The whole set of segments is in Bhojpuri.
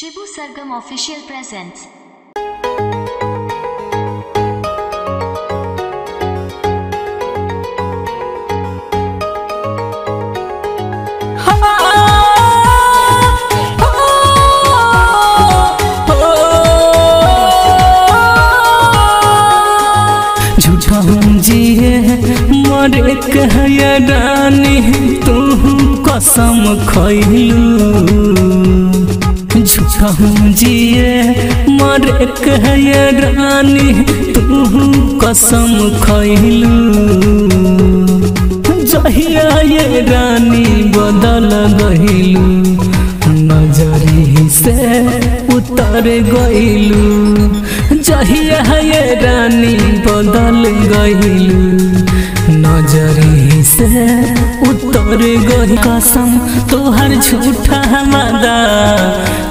शिबू सरगम ऑफिशियल प्रेजेंट्स। झूठा जिए मरे कहया रानी तू कसम खइलू। झूठा जिए मरे कहया रानी तू कसम खइलू। जहिया ये रानी बदल गइलू नजरी से उतर गइलू। जहिया ये रानी बदल गइलू नजरी से उतर गई। कसम तोहर झूठा वादा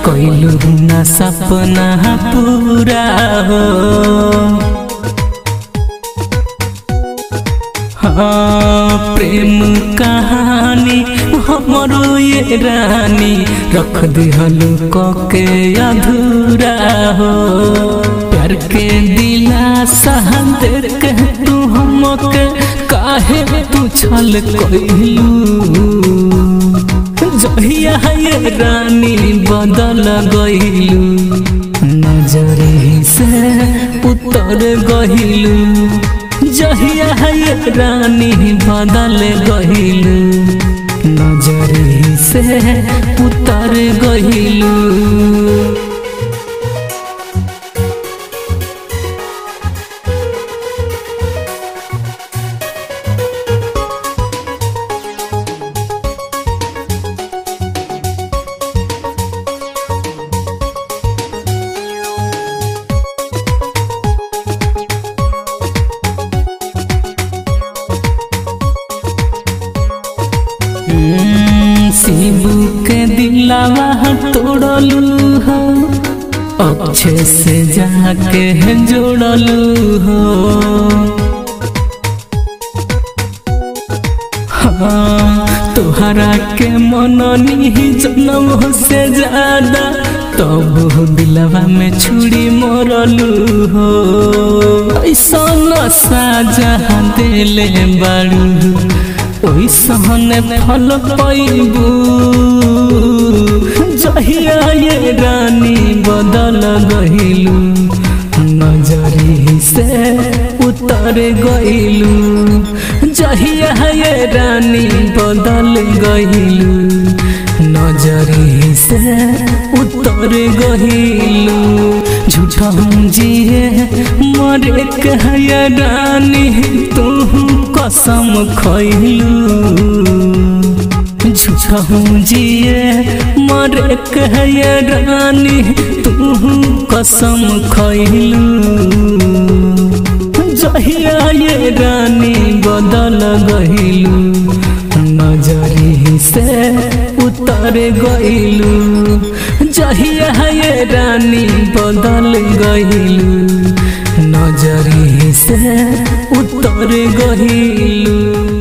कइलू ना सपना पूरा हो। हाँ प्रेम कहानी हमरो ये रानी रख दिहलू के अधूरा हो। प्यार के दिलासा देके तू हमके काहे तू छल कइलू। जहिया ये रानी बदल गइलू नजरी से उतर गइलू। जहिया ये रानी बदल गइलू नजरी से उतर गइलू। शिबू के दिलावा तोड़लू हो अक्षय से जाके जोड़लू हो। हाँ तोहरा के मननी जन्म से ज्यादा तब दिलवा में छुरी मोरलू हो। ऐसा साजा दिले बाड़ू ओइसन फल पैबू। जहिया ये रानी बदल गइलू नजरी से उतर गइलू। जहिया ये रानी बदल गइलू नजरी से उतर गइलू। झूठा जिए मरे कहया रानी तू कसम खइलू। झूठा जिए मरे कहया रानी तू कसम खइलू। जहिया ये रानी बदल गइलू नजरी से उतर गइलू। जहिया ये रानी बदल गइलू नजरी से उतर गइलू।